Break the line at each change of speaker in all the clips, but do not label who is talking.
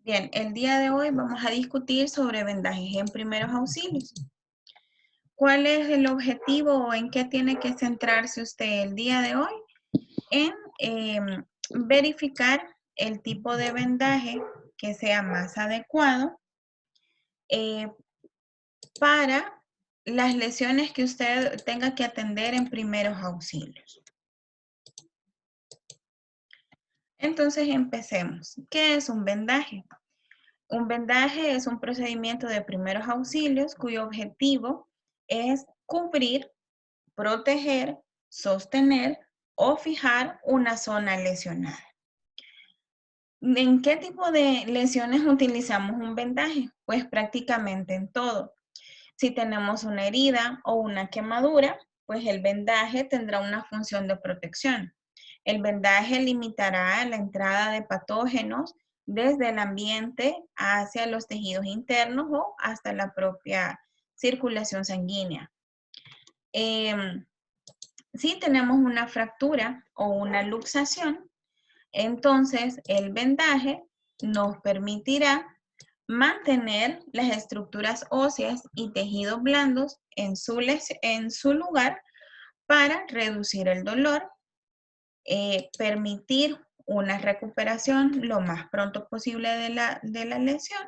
Bien, el día de hoy vamos a discutir sobre vendajes en primeros auxilios. ¿Cuál es el objetivo o en qué tiene que centrarse usted el día de hoy? En verificar el tipo de vendaje que sea más adecuado eh, para las lesiones que usted tenga que atender en primeros auxilios. Entonces empecemos. ¿Qué es un vendaje? Un vendaje es un procedimiento de primeros auxilios cuyo objetivo es cubrir, proteger, sostener o fijar una zona lesionada. ¿En qué tipo de lesiones utilizamos un vendaje? Pues prácticamente en todo. Si tenemos una herida o una quemadura, pues el vendaje tendrá una función de protección. El vendaje limitará la entrada de patógenos desde el ambiente hacia los tejidos internos o hasta la propia circulación sanguínea. Si tenemos una fractura o una luxación, entonces el vendaje nos permitirá mantener las estructuras óseas y tejidos blandos en su lugar para reducir el dolor, permitir una recuperación lo más pronto posible de la lesión,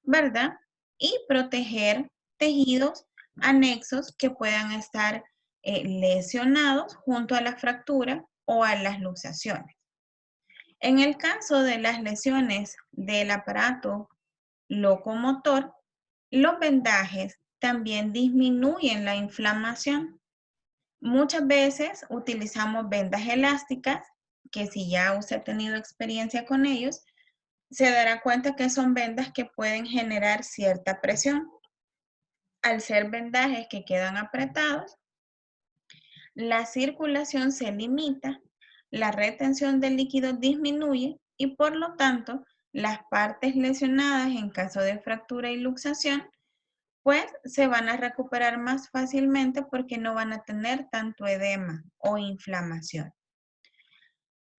¿verdad? Y proteger tejidos anexos que puedan estar lesionados junto a la fractura o a las luxaciones. En el caso de las lesiones del aparato locomotor, los vendajes también disminuyen la inflamación. Muchas veces utilizamos vendas elásticas, que si ya usted ha tenido experiencia con ellos, se dará cuenta que son vendas que pueden generar cierta presión. Al ser vendajes que quedan apretados, la circulación se limita, la retención del líquido disminuye y por lo tanto las partes lesionadas en caso de fractura y luxación pues se van a recuperar más fácilmente porque no van a tener tanto edema o inflamación.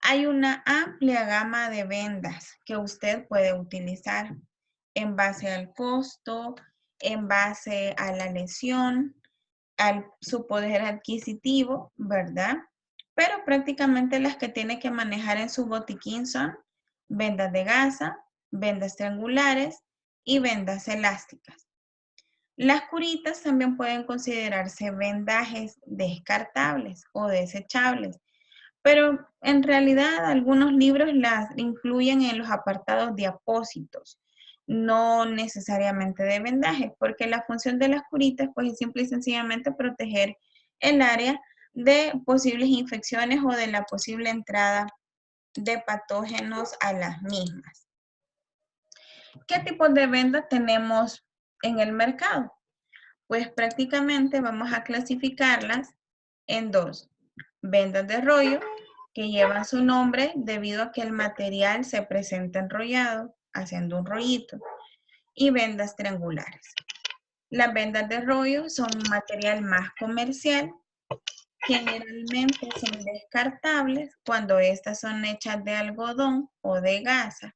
Hay una amplia gama de vendas que usted puede utilizar en base al costo, en base a la lesión, a su poder adquisitivo, ¿verdad? Pero prácticamente las que tiene que manejar en su botiquín son vendas de gasa, vendas triangulares y vendas elásticas. Las curitas también pueden considerarse vendajes descartables o desechables, pero en realidad algunos libros las incluyen en los apartados de apósitos, no necesariamente de vendajes, porque la función de las curitas pues es simple y sencillamente proteger el área de posibles infecciones o de la posible entrada de patógenos a las mismas. ¿Qué tipos de vendas tenemos en el mercado? Pues prácticamente vamos a clasificarlas en dos. Vendas de rollo, que llevan su nombre debido a que el material se presenta enrollado, haciendo un rollito, y vendas triangulares. Las vendas de rollo son un material más comercial, generalmente son descartables cuando estas son hechas de algodón o de gasa,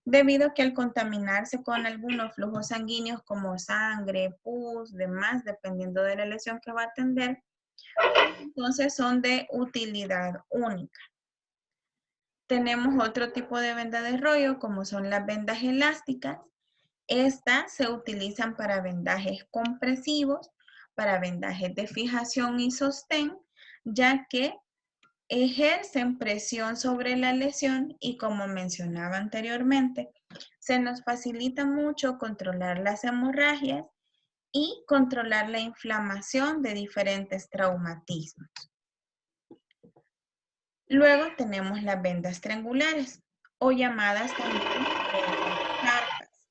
debido a que al contaminarse con algunos flujos sanguíneos como sangre, pus, demás, dependiendo de la lesión que va a atender, entonces son de utilidad única. Tenemos otro tipo de venda de rollo, como son las vendas elásticas. Estas se utilizan para vendajes compresivos, para vendajes de fijación y sostén, ya que ejercen presión sobre la lesión y como mencionaba anteriormente, se nos facilita mucho controlar las hemorragias y controlar la inflamación de diferentes traumatismos. Luego tenemos las vendas triangulares o llamadas también vendas carpas.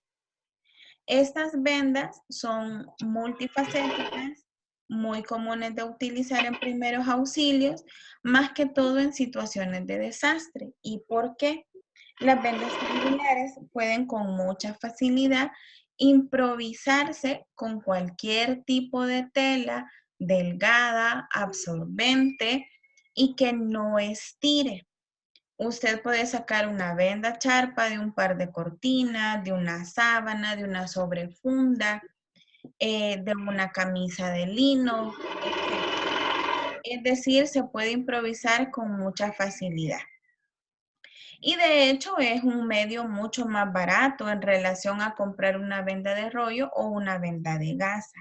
Estas vendas son multifacéticas, muy comunes de utilizar en primeros auxilios, más que todo en situaciones de desastre. ¿Y por qué? Las vendas triangulares pueden con mucha facilidad improvisarse con cualquier tipo de tela delgada, absorbente y que no estire. Usted puede sacar una venda charpa de un par de cortinas, de una sábana, de una sobrefunda, de una camisa de lino, etc. Es decir, se puede improvisar con mucha facilidad. Y de hecho es un medio mucho más barato en relación a comprar una venda de rollo o una venda de gasa.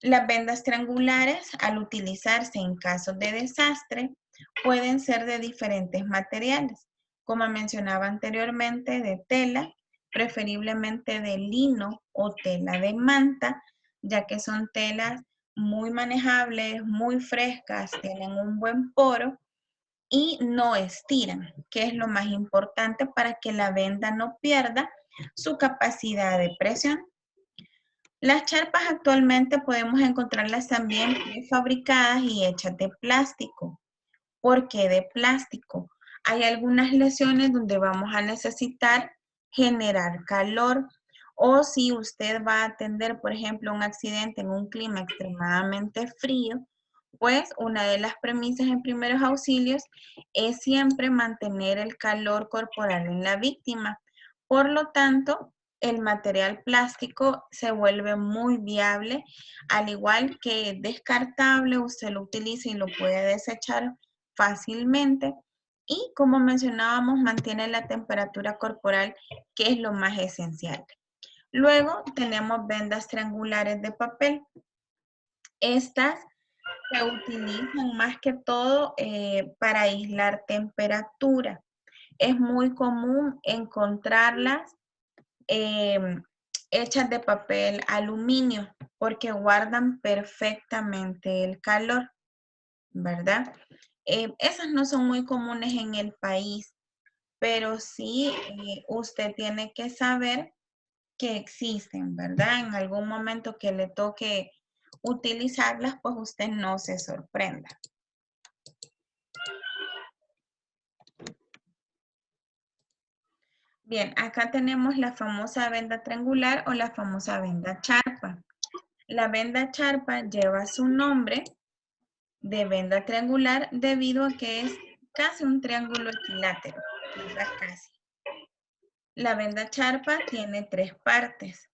Las vendas triangulares, al utilizarse en casos de desastre, pueden ser de diferentes materiales, como mencionaba anteriormente, de tela, preferiblemente de lino o tela de manta, ya que son telas muy manejables, muy frescas, tienen un buen poro y no estiran, que es lo más importante para que la venda no pierda su capacidad de presión. Las charpas actualmente podemos encontrarlas también prefabricadas y hechas de plástico. ¿Por qué de plástico? Hay algunas lesiones donde vamos a necesitar generar calor, o si usted va a atender, por ejemplo, un accidente en un clima extremadamente frío, pues una de las premisas en primeros auxilios es siempre mantener el calor corporal en la víctima. Por lo tanto, el material plástico se vuelve muy viable, al igual que descartable, usted lo utiliza y lo puede desechar fácilmente. Y como mencionábamos, mantiene la temperatura corporal, que es lo más esencial. Luego tenemos vendas triangulares de papel. Estas se utilizan más que todo para aislar temperatura. Es muy común encontrarlas hechas de papel aluminio porque guardan perfectamente el calor, ¿verdad? Esas no son muy comunes en el país, pero sí usted tiene que saber que existen, ¿verdad? En algún momento que le toque utilizarlas, pues usted no se sorprenda. Bien, acá tenemos la famosa venda triangular o la famosa venda charpa. La venda charpa lleva su nombre de venda triangular debido a que es casi un triángulo equilátero, ¿verdad? Casi. La venda charpa tiene 3 partes: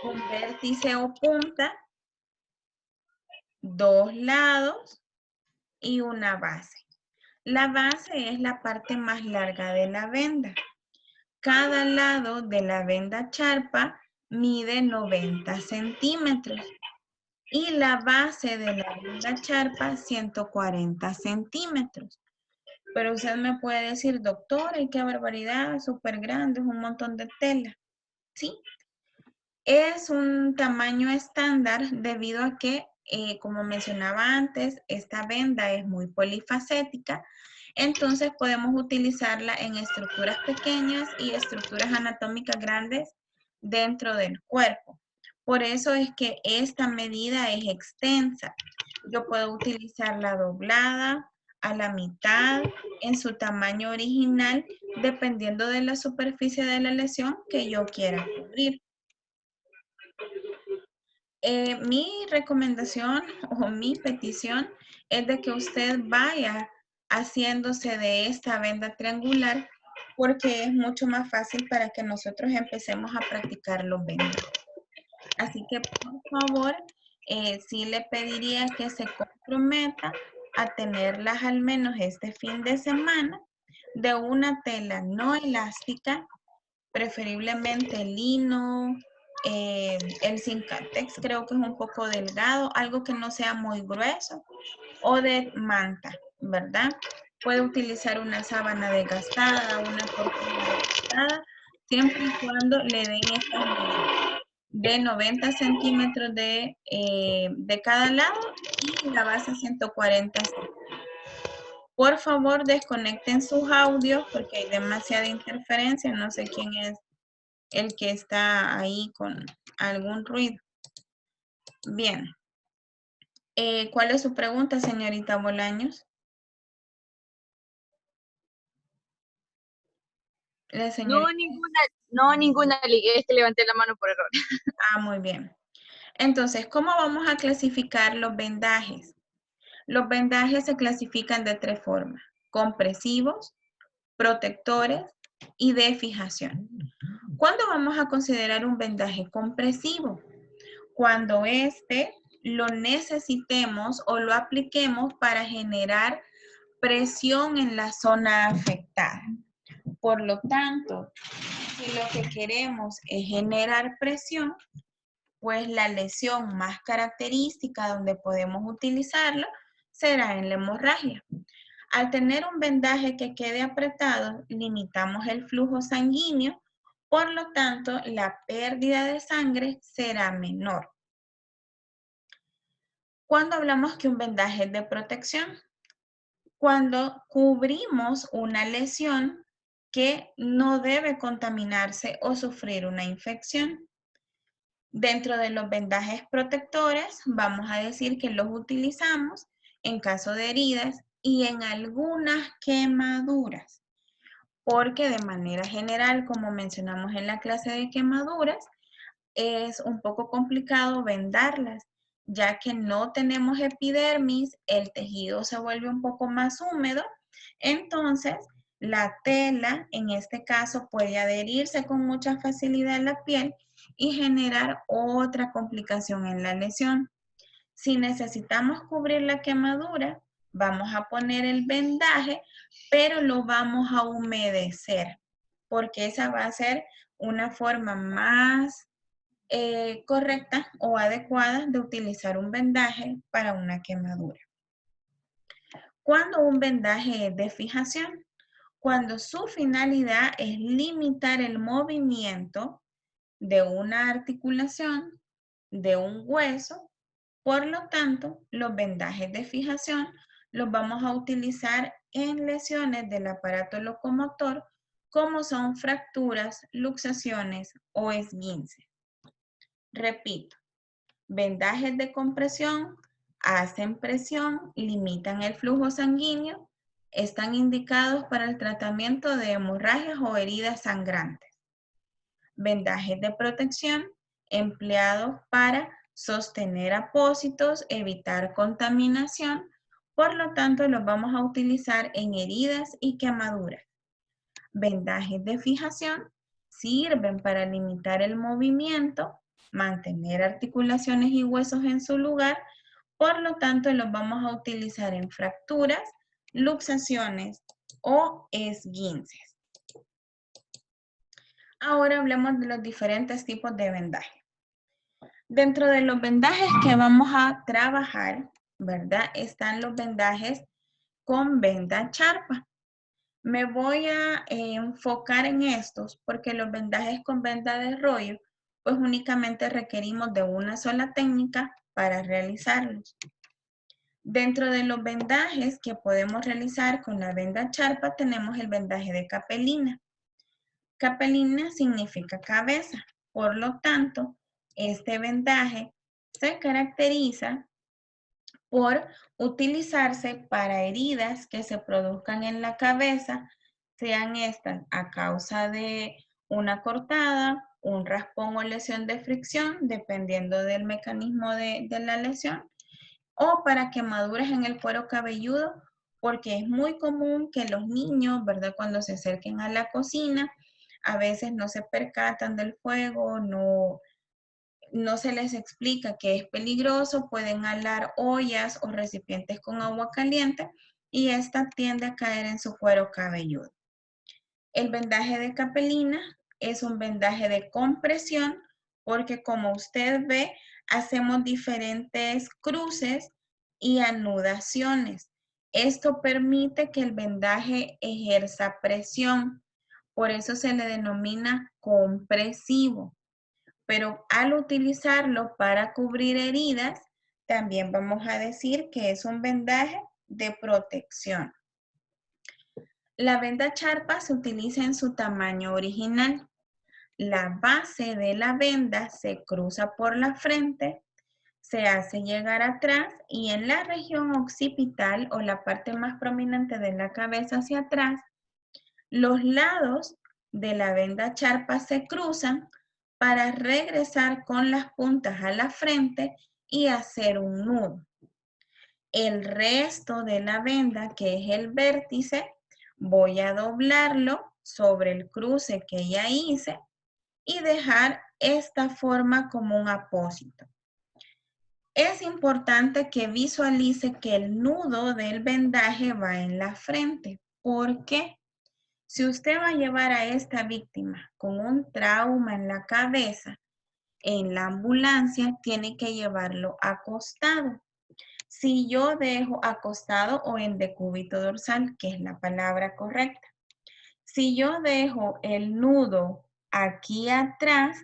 un vértice o punta, 2 lados y una base. La base es la parte más larga de la venda. Cada lado de la venda charpa mide 90 centímetros y la base de la venda charpa 140 centímetros. Pero usted me puede decir, doctora, qué barbaridad, súper grande, es un montón de tela. Sí, es un tamaño estándar debido a que, como mencionaba antes, esta venda es muy polifacética, entonces podemos utilizarla en estructuras pequeñas y estructuras anatómicas grandes dentro del cuerpo. Por eso es que esta medida es extensa. Yo puedo utilizarla doblada, a la mitad, en su tamaño original, dependiendo de la superficie de la lesión que yo quiera cubrir. Mi recomendación o mi petición es de que usted vaya haciéndose de esta venda triangular porque es mucho más fácil para que nosotros empecemos a practicar los vendajes. Así que por favor, sí le pediría que se comprometa a tenerlas al menos este fin de semana de una tela no elástica, preferiblemente lino, el Cincatex creo que es un poco delgado, algo que no sea muy grueso, o de manta, ¿verdad? Puede utilizar una sábana desgastada, una cortina desgastada, siempre y cuando le den estas medidas de 90 centímetros de cada lado y la base 140 centímetros. Por favor, desconecten sus audios porque hay demasiada interferencia, no sé quién es el que está ahí con algún ruido. Bien. ¿Cuál es su pregunta, señorita Bolaños? La señorita.
No, ninguna, es que levanté la mano por error.
Muy bien. Entonces, ¿cómo vamos a clasificar los vendajes? Los vendajes se clasifican de 3 formas: compresivos, protectores y de fijación. ¿Cuándo vamos a considerar un vendaje compresivo? Cuando lo necesitemos o lo apliquemos para generar presión en la zona afectada. Por lo tanto, si lo que queremos es generar presión, pues la lesión más característica donde podemos utilizarlo será en la hemorragia. Al tener un vendaje que quede apretado, limitamos el flujo sanguíneo, por lo tanto, la pérdida de sangre será menor. ¿Cuándo hablamos que un vendaje es de protección? Cuando cubrimos una lesión que no debe contaminarse o sufrir una infección. Dentro de los vendajes protectores, vamos a decir que los utilizamos en caso de heridas y en algunas quemaduras, porque de manera general, como mencionamos en la clase de quemaduras, es un poco complicado vendarlas, ya que no tenemos epidermis, el tejido se vuelve un poco más húmedo, entonces la tela en este caso puede adherirse con mucha facilidad a la piel y generar otra complicación en la lesión. Si necesitamos cubrir la quemadura, vamos a poner el vendaje, pero lo vamos a humedecer, porque esa va a ser una forma más correcta o adecuada de utilizar un vendaje para una quemadura. ¿Cuándo un vendaje es de fijación? Cuando su finalidad es limitar el movimiento de una articulación, de un hueso. Por lo tanto, los vendajes de fijación los vamos a utilizar en lesiones del aparato locomotor, como son fracturas, luxaciones o esguinces. Repito, vendajes de compresión hacen presión, limitan el flujo sanguíneo, están indicados para el tratamiento de hemorragias o heridas sangrantes. Vendajes de protección empleados para sostener apósitos, evitar contaminación, por lo tanto los vamos a utilizar en heridas y quemaduras. Vendajes de fijación sirven para limitar el movimiento, mantener articulaciones y huesos en su lugar, por lo tanto los vamos a utilizar en fracturas, luxaciones o esguinces. Ahora hablemos de los diferentes tipos de vendaje. Dentro de los vendajes que vamos a trabajar, ¿verdad? Están los vendajes con venda charpa. Me voy a enfocar en estos porque los vendajes con venda de rollo, pues únicamente requerimos de una sola técnica para realizarlos. Dentro de los vendajes que podemos realizar con la venda charpa tenemos el vendaje de capelina. Capelina significa cabeza, por lo tanto, este vendaje se caracteriza por utilizarse para heridas que se produzcan en la cabeza, sean estas a causa de una cortada, un raspón o lesión de fricción, dependiendo del mecanismo de la lesión, o para quemaduras en el cuero cabelludo, porque es muy común que los niños, ¿verdad? Cuando se acerquen a la cocina, a veces no se percatan del fuego, no se les explica que es peligroso, pueden alar ollas o recipientes con agua caliente y esta tiende a caer en su cuero cabelludo. El vendaje de capelina es un vendaje de compresión porque como usted ve, hacemos diferentes cruces y anudaciones. Esto permite que el vendaje ejerza presión, por eso se le denomina compresivo. Pero al utilizarlo para cubrir heridas, también vamos a decir que es un vendaje de protección. La venda charpa se utiliza en su tamaño original. La base de la venda se cruza por la frente, se hace llegar atrás y en la región occipital o la parte más prominente de la cabeza hacia atrás, los lados de la venda charpa se cruzan para regresar con las puntas a la frente y hacer un nudo. El resto de la venda, que es el vértice, Voy a doblarlo sobre el cruce que ya hice y dejar esta forma como un apósito. Es importante que visualice que el nudo del vendaje va en la frente. ¿Por qué? Si usted va a llevar a esta víctima con un trauma en la cabeza, en la ambulancia tiene que llevarlo acostado. Si yo dejo acostado o en decúbito dorsal, que es la palabra correcta. Si yo dejo el nudo aquí atrás,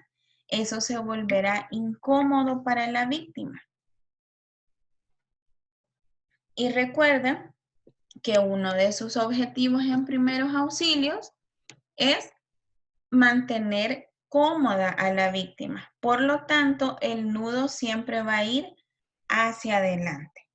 eso se volverá incómodo para la víctima. Y recuerden que uno de sus objetivos en primeros auxilios es mantener cómoda a la víctima. Por lo tanto, el nudo siempre va a ir hacia adelante.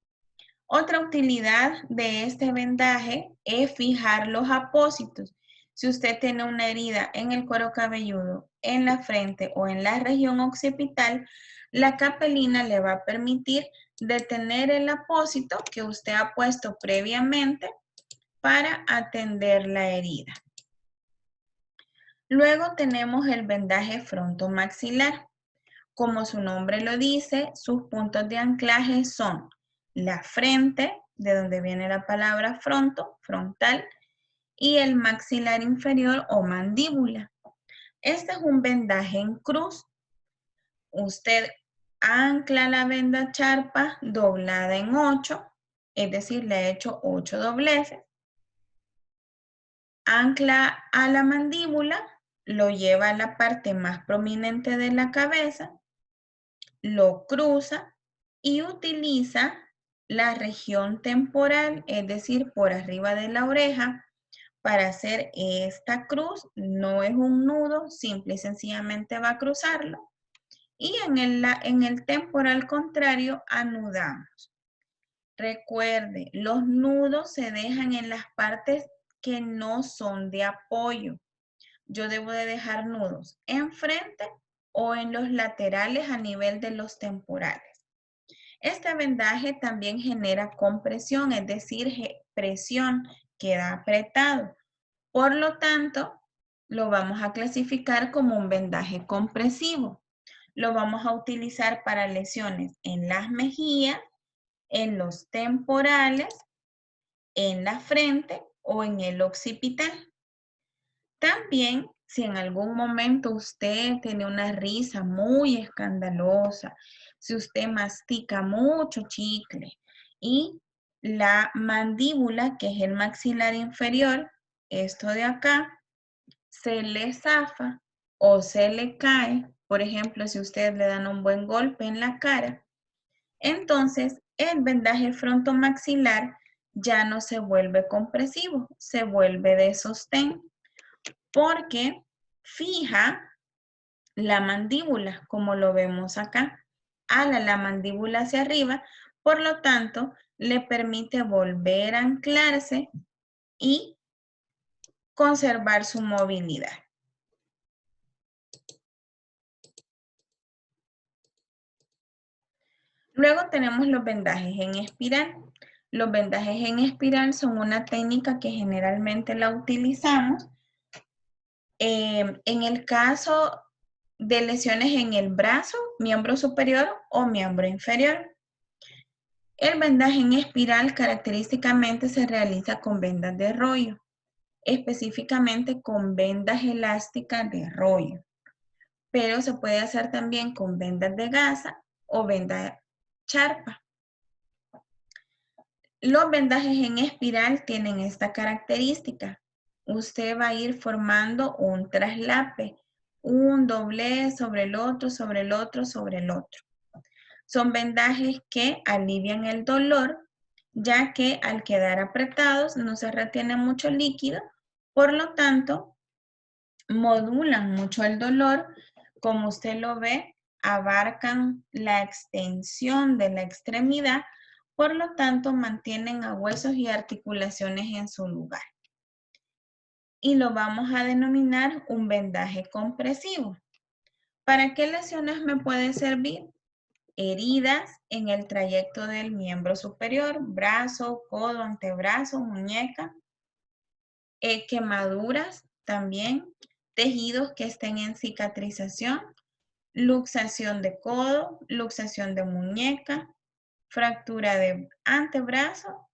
Otra utilidad de este vendaje es fijar los apósitos. Si usted tiene una herida en el cuero cabelludo, en la frente o en la región occipital, la capelina le va a permitir detener el apósito que usted ha puesto previamente para atender la herida. Luego tenemos el vendaje frontomaxilar. Como su nombre lo dice, sus puntos de anclaje son la frente, de donde viene la palabra fronto, frontal, y el maxilar inferior o mandíbula. Este es un vendaje en cruz. Usted ancla la venda charpa doblada en 8, es decir, le ha hecho 8 dobleces. Ancla a la mandíbula, lo lleva a la parte más prominente de la cabeza, lo cruza y utiliza la región temporal, es decir, por arriba de la oreja, para hacer esta cruz. No es un nudo, simple y sencillamente va a cruzarlo. Y en el temporal contrario anudamos. Recuerde, los nudos se dejan en las partes que no son de apoyo. Yo debo de dejar nudos enfrente o en los laterales a nivel de los temporales. Este vendaje también genera compresión, es decir, presión, queda apretado. Por lo tanto, lo vamos a clasificar como un vendaje compresivo. Lo vamos a utilizar para lesiones en las mejillas, en los temporales, en la frente o en el occipital. También, si en algún momento usted tiene una risa muy escandalosa, si usted mastica mucho chicle y la mandíbula, que es el maxilar inferior, esto de acá, se le zafa o se le cae, por ejemplo, si usted le dan un buen golpe en la cara, entonces el vendaje frontomaxilar ya no se vuelve compresivo, se vuelve de sostén, porque fija la mandíbula, como lo vemos acá. Ala la mandíbula hacia arriba, por lo tanto, le permite volver a anclarse y conservar su movilidad. Luego tenemos los vendajes en espiral. Los vendajes en espiral son una técnica que generalmente la utilizamos en el caso de lesiones en el brazo, miembro superior o miembro inferior. El vendaje en espiral característicamente se realiza con vendas de rollo, específicamente con vendas elásticas de rollo, pero se puede hacer también con vendas de gasa o venda charpa. Los vendajes en espiral tienen esta característica. Usted va a ir formando un traslape, un doblez sobre el otro, sobre el otro, sobre el otro. Son vendajes que alivian el dolor, ya que al quedar apretados no se retiene mucho líquido, por lo tanto, modulan mucho el dolor. Como usted lo ve, abarcan la extensión de la extremidad, por lo tanto, mantienen a huesos y articulaciones en su lugar. Y lo vamos a denominar un vendaje compresivo. ¿Para qué lesiones me puede servir? Heridas en el trayecto del miembro superior, brazo, codo, antebrazo, muñeca. Quemaduras también, tejidos que estén en cicatrización, luxación de codo, luxación de muñeca, fractura de antebrazo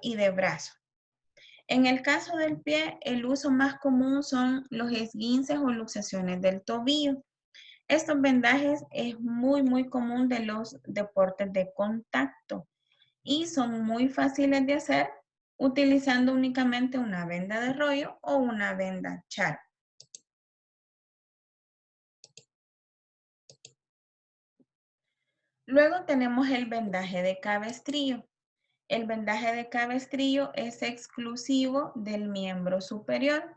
y de brazo. En el caso del pie, el uso más común son los esguinces o luxaciones del tobillo. Estos vendajes es muy común de los deportes de contacto y son muy fáciles de hacer utilizando únicamente una venda de rollo o una venda charpa. Luego tenemos el vendaje de cabestrillo. El vendaje de cabestrillo es exclusivo del miembro superior.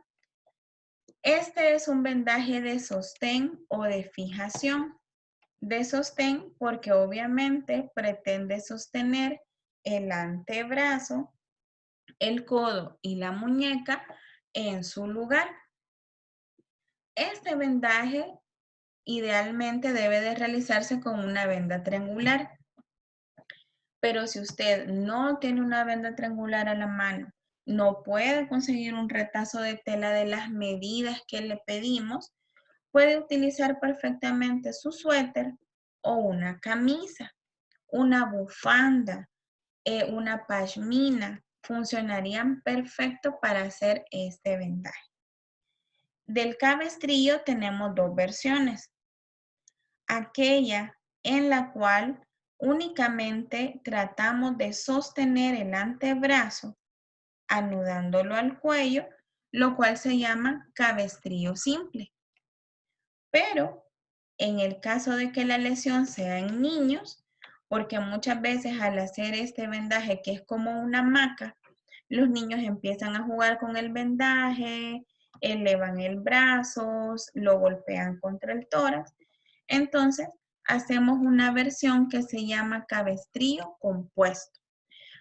Este es un vendaje de sostén o de fijación. De sostén porque obviamente pretende sostener el antebrazo, el codo y la muñeca en su lugar. Este vendaje idealmente debe de realizarse con una venda triangular. Pero si usted no tiene una venda triangular a la mano, no puede conseguir un retazo de tela de las medidas que le pedimos, puede utilizar perfectamente su suéter o una camisa, una bufanda, una pashmina. Funcionarían perfecto para hacer este vendaje. Del cabestrillo tenemos dos versiones. Aquella en la cual únicamente tratamos de sostener el antebrazo anudándolo al cuello, lo cual se llama cabestrillo simple. Pero en el caso de que la lesión sea en niños, porque muchas veces al hacer este vendaje que es como una hamaca, los niños empiezan a jugar con el vendaje, elevan el brazo, lo golpean contra el tórax. Entonces, hacemos una versión que se llama cabestrillo compuesto.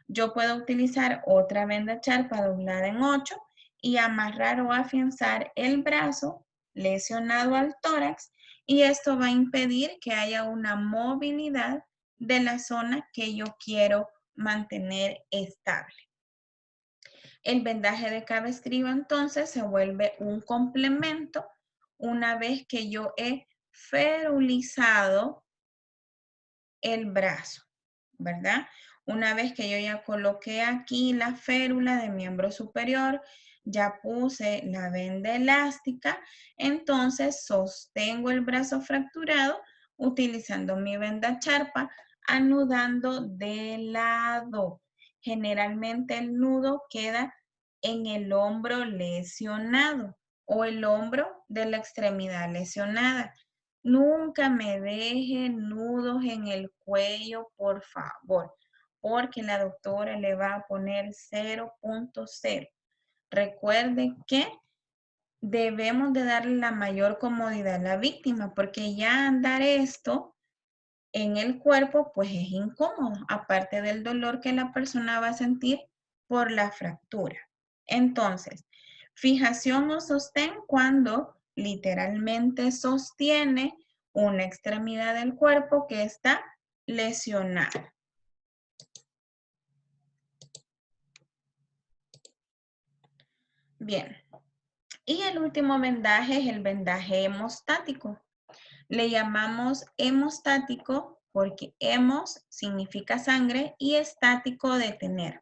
Yo puedo utilizar otra venda charpa doblada en 8 y amarrar o afianzar el brazo lesionado al tórax y esto va a impedir que haya una movilidad de la zona que yo quiero mantener estable. El vendaje de cabestrillo entonces se vuelve un complemento una vez que yo he ferulizado el brazo, ¿verdad? Una vez que yo ya coloqué aquí la férula de miembro superior, ya puse la venda elástica, entonces sostengo el brazo fracturado utilizando mi venda charpa, anudando de lado. Generalmente el nudo queda en el hombro lesionado o el hombro de la extremidad lesionada. Nunca me dejen nudos en el cuello, por favor, porque la doctora le va a poner 0.0. Recuerden que debemos de darle la mayor comodidad a la víctima, porque ya andar esto en el cuerpo, pues es incómodo, aparte del dolor que la persona va a sentir por la fractura. Entonces, fijación o sostén cuando literalmente sostiene una extremidad del cuerpo que está lesionada. Bien, y el último vendaje es el vendaje hemostático. Le llamamos hemostático porque hemos significa sangre y estático detener.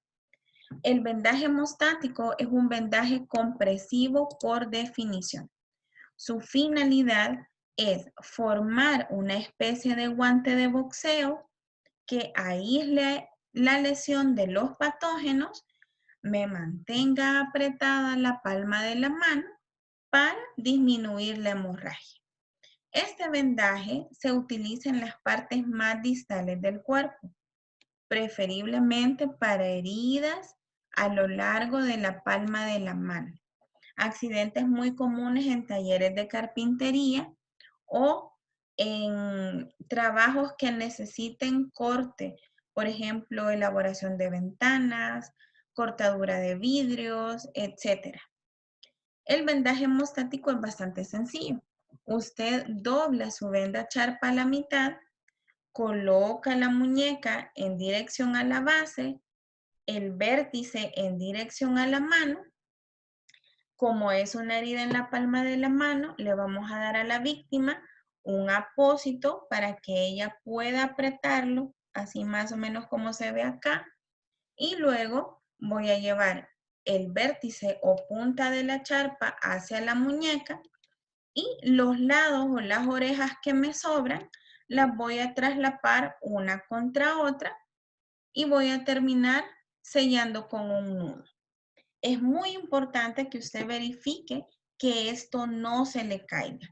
El vendaje hemostático es un vendaje compresivo por definición. Su finalidad es formar una especie de guante de boxeo que aísle la lesión de los patógenos, me mantenga apretada la palma de la mano para disminuir la hemorragia. Este vendaje se utiliza en las partes más distales del cuerpo, preferiblemente para heridas a lo largo de la palma de la mano. Accidentes muy comunes en talleres de carpintería o en trabajos que necesiten corte, por ejemplo, elaboración de ventanas, cortadura de vidrios, etc. El vendaje hemostático es bastante sencillo. Usted dobla su venda charpa a la mitad, coloca la muñeca en dirección a la base, el vértice en dirección a la mano Como es una herida en la palma de la mano, le vamos a dar a la víctima un apósito para que ella pueda apretarlo, así más o menos como se ve acá. Y luego voy a llevar el vértice o punta de la charpa hacia la muñeca y los lados o las orejas que me sobran las voy a traslapar una contra otra y voy a terminar sellando con un nudo. Es muy importante que usted verifique que esto no se le caiga.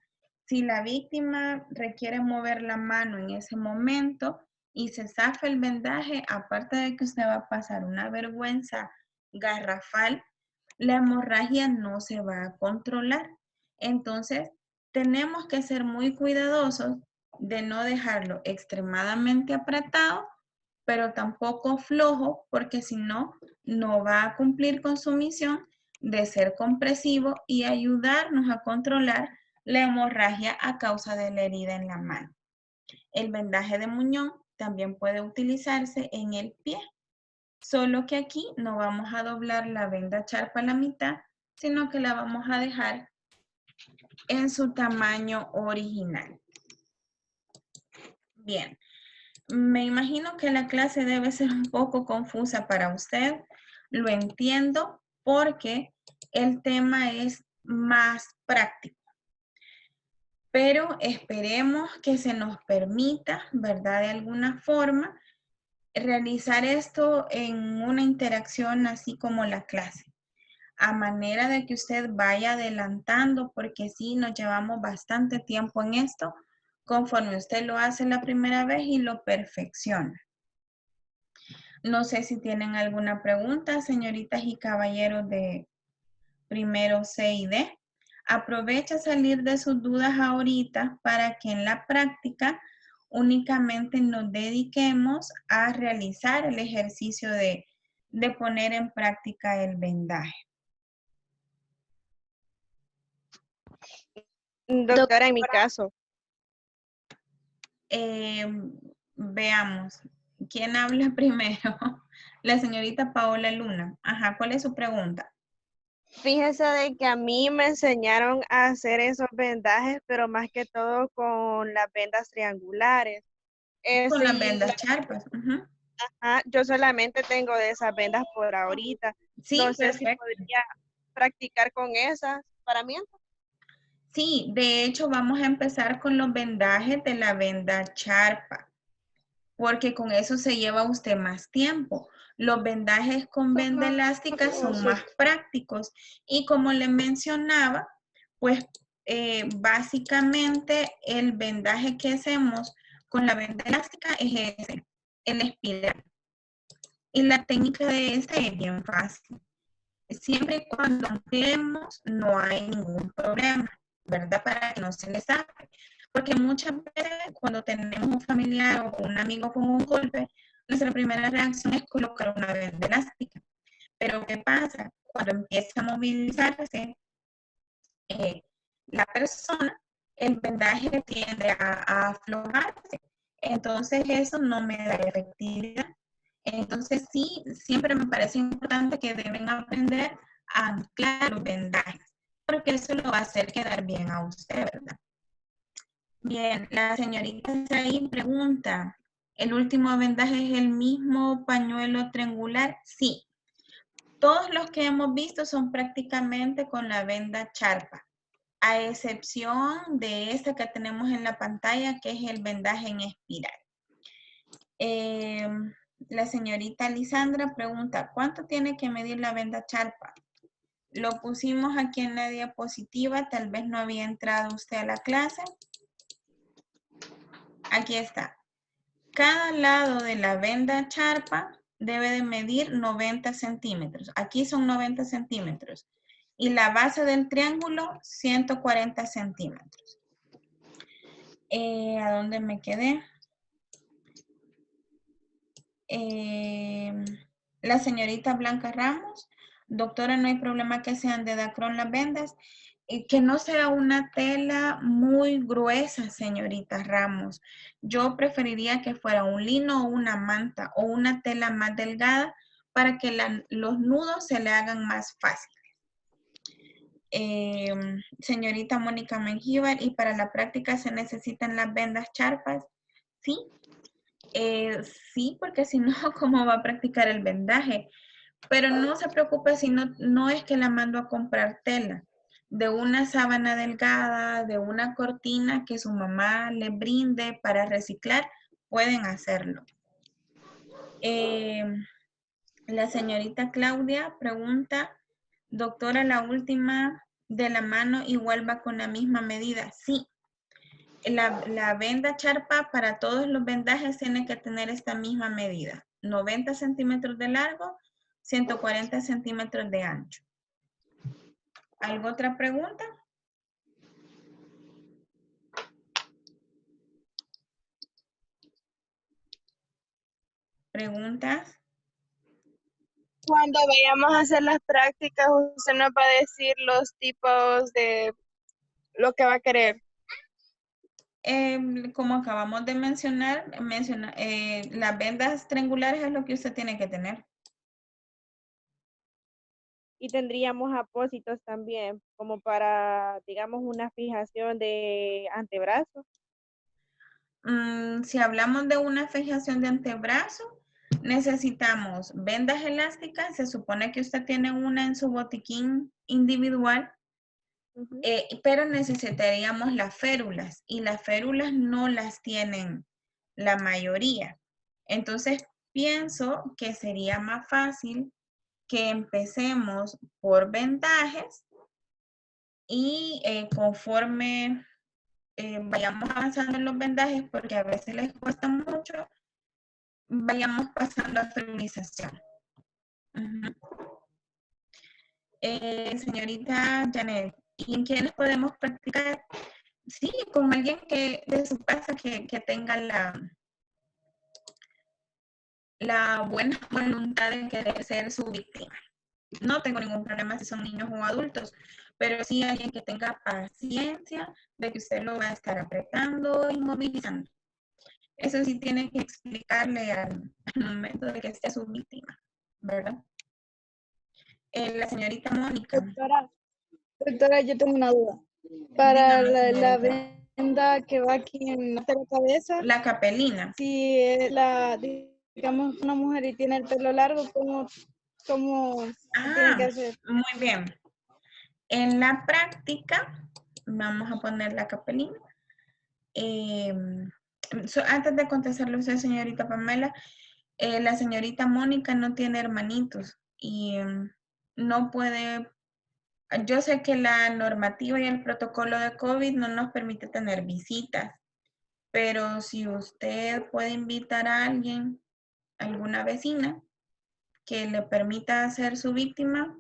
Si la víctima requiere mover la mano en ese momento y se zafa el vendaje, aparte de que usted va a pasar una vergüenza garrafal, la hemorragia no se va a controlar. Entonces, tenemos que ser muy cuidadosos de no dejarlo extremadamente apretado, pero tampoco flojo, porque si no, no va a cumplir con su misión de ser compresivo y ayudarnos a controlar la hemorragia a causa de la herida en la mano. El vendaje de muñón también puede utilizarse en el pie, solo que aquí no vamos a doblar la venda charpa a la mitad, sino que la vamos a dejar en su tamaño original. Bien, me imagino que la clase debe ser un poco confusa para usted. Lo entiendo porque el tema es más práctico. Pero esperemos que se nos permita, ¿verdad? De alguna forma, realizar esto en una interacción así como la clase, a manera de que usted vaya adelantando, porque sí, nos llevamos bastante tiempo en esto, conforme usted lo hace la primera vez y lo perfecciona. No sé si tienen alguna pregunta, señoritas y caballeros de primero C y D. Aprovecha salir de sus dudas ahorita para que en la práctica únicamente nos dediquemos a realizar el ejercicio de poner en práctica el vendaje.
Doctora, en mi caso.
Veamos, ¿quién habla primero? La señorita Paola Luna. Ajá, ¿cuál es su pregunta?
Fíjese de que a mí me enseñaron a hacer esos vendajes, pero más que todo con las vendas triangulares.
Con las
Y
vendas charpas.
yo solamente tengo de esas vendas por ahorita.
Sí,
No sé si
perfecto.
podría practicar con esas para mí.
Sí, de hecho vamos a empezar con los vendajes de la venda charpa, porque con eso se lleva usted más tiempo. Los vendajes con venda elástica son más prácticos y como le mencionaba, pues básicamente el vendaje que hacemos con la venda elástica es ese, el espiral. Y la técnica de este es bien fácil. Siempre y cuando ampliemos, no hay ningún problema, ¿verdad? Para que no se les saque. Porque muchas veces cuando tenemos un familiar o un amigo con un golpe, nuestra primera reacción es colocar una venda elástica. Pero ¿qué pasa? Cuando empieza a movilizarse la persona, el vendaje tiende a aflojarse. Entonces eso no me da efectividad. Entonces sí, siempre me parece importante que deben aprender a anclar los vendajes, porque eso lo va a hacer quedar bien a usted, ¿verdad? Bien, la señorita ahí pregunta, ¿el último vendaje es el mismo pañuelo triangular? Sí. Todos los que hemos visto son prácticamente con la venda charpa, a excepción de esta que tenemos en la pantalla, que es el vendaje en espiral. La señorita Lisandra pregunta, ¿cuánto tiene que medir la venda charpa? Lo pusimos aquí en la diapositiva, tal vez no había entrado usted a la clase. Aquí está. Cada lado de la venda charpa debe de medir 90 centímetros. Aquí son 90 centímetros. Y la base del triángulo, 140 centímetros. ¿A dónde me quedé? La señorita Blanca Ramos, doctora, no hay problema que sean de dacrón las vendas, que no sea una tela muy gruesa, señorita Ramos. Yo preferiría que fuera un lino o una manta o una tela más delgada para que los nudos se le hagan más fáciles. Señorita Mónica Mengíbar, ¿y para la práctica se necesitan las vendas charpas? Sí, sí, porque si no, ¿cómo va a practicar el vendaje? Pero no se preocupe si no es que la mando a comprar tela. De una sábana delgada, de una cortina que su mamá le brinde para reciclar, pueden hacerlo. La señorita Claudia pregunta, doctora, la última de la mano igual va con la misma medida. Sí, la venda charpa para todos los vendajes tiene que tener esta misma medida. 90 centímetros de largo, 140 centímetros de ancho. ¿Alguna otra pregunta? ¿Preguntas?
Cuando vayamos a hacer las prácticas, usted nos va a decir los tipos de lo que va a querer.
Como acabamos de mencionar, las vendas triangulares es lo que usted tiene que tener.
Y tendríamos apósitos también, como para, digamos, una fijación de antebrazo.
Si hablamos de una fijación de antebrazo, necesitamos vendas elásticas. Se supone que usted tiene una en su botiquín individual, pero necesitaríamos las férulas y las férulas no las tienen la mayoría. Entonces, pienso que sería más fácil que empecemos por vendajes y conforme vayamos avanzando en los vendajes, porque a veces les cuesta mucho, vayamos pasando a ferulización. Señorita Janet, ¿y en quiénes podemos practicar? Sí, con alguien de su casa que tenga la buena voluntad de querer ser su víctima. No tengo ningún problema si son niños o adultos, pero sí alguien que tenga paciencia de que usted lo va a estar apretando y movilizando. Eso sí tiene que explicarle al momento de que esté su víctima, ¿verdad? La señorita Mónica.
Doctora, yo tengo una duda. Para
Dígame,
la
señorita.
venda que va aquí en la cabeza,
La capelina.
si es digamos, una mujer y tiene el pelo largo, ¿cómo tiene que hacer?
Muy bien. En la práctica, vamos a poner la capelina. Antes de contestarle a usted, señorita Pamela, la señorita Mónica no tiene hermanitos y no puede. Yo sé que la normativa y el protocolo de COVID no nos permite tener visitas, pero si usted puede invitar a alguien, alguna vecina, que le permita ser su víctima,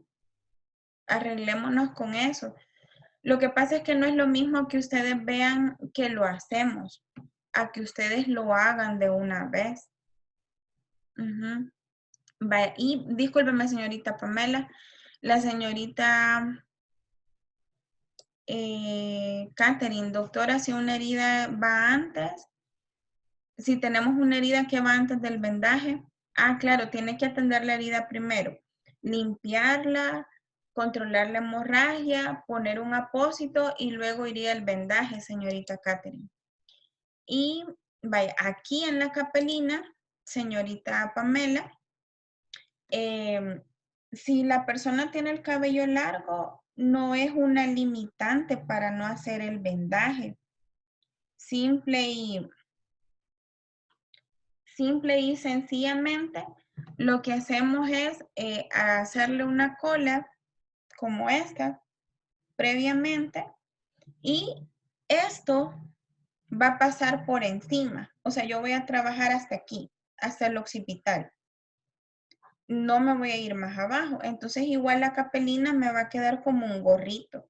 arreglémonos con eso. Lo que pasa es que no es lo mismo que ustedes vean que lo hacemos, a que ustedes lo hagan de una vez. Vaya, y discúlpeme, señorita Pamela, la señorita Catherine, doctora, si una herida va antes, si tenemos una herida que va antes del vendaje, claro, tiene que atender la herida primero, limpiarla, controlar la hemorragia, poner un apósito y luego iría el vendaje, señorita Catherine. Y vaya, aquí en la capelina, señorita Pamela, si la persona tiene el cabello largo, no es una limitante para no hacer el vendaje. Simple y sencillamente, lo que hacemos es hacerle una cola como esta previamente y esto va a pasar por encima. O sea, yo voy a trabajar hasta aquí, hasta el occipital. No me voy a ir más abajo. Entonces, igual la capelina me va a quedar como un gorrito.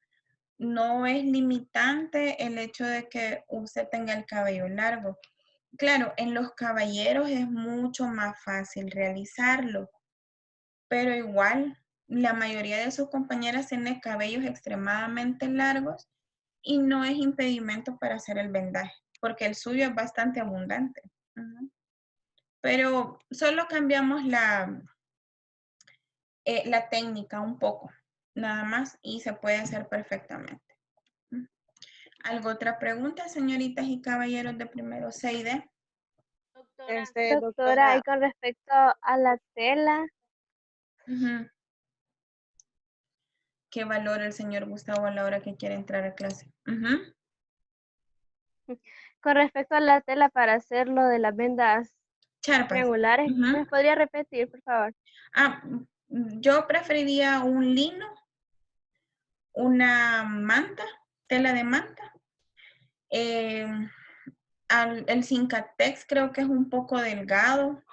No es limitante el hecho de que usted tenga el cabello largo. Claro, en los caballeros es mucho más fácil realizarlo, pero igual la mayoría de sus compañeras tienen cabellos extremadamente largos y no es impedimento para hacer el vendaje, porque el suyo es bastante abundante. Pero solo cambiamos la técnica un poco. nada más, y se puede hacer perfectamente. ¿Alguna otra pregunta, señoritas y caballeros de primero C y D?
Doctora,
Doctora,
y con respecto a la tela,
Ujú. ¿Qué valora el señor Gustavo a la hora que quiere entrar a clase? Ujú.
con respecto a la tela para hacer lo de las vendas
Charpas.
triangulares, ¿me
Ujú.
podría repetir, por favor?
Yo preferiría un lino, una manta, tela de manta. Eh, el Cincatex creo que es un poco delgado,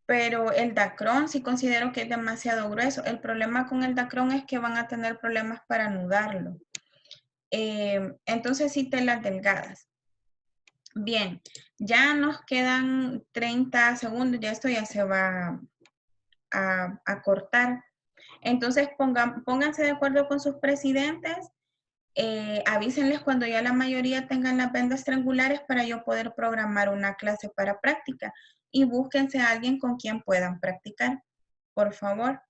pero el Dacron sí considero que es demasiado grueso. El problema con el Dacron es que van a tener problemas para anudarlo. Entonces sí, telas delgadas. Bien, ya nos quedan 30 segundos, ya esto ya se va a cortar. Entonces pónganse de acuerdo con sus presidentes, avísenles cuando ya la mayoría tengan las vendas triangulares para yo poder programar una clase para práctica, y búsquense a alguien con quien puedan practicar, por favor.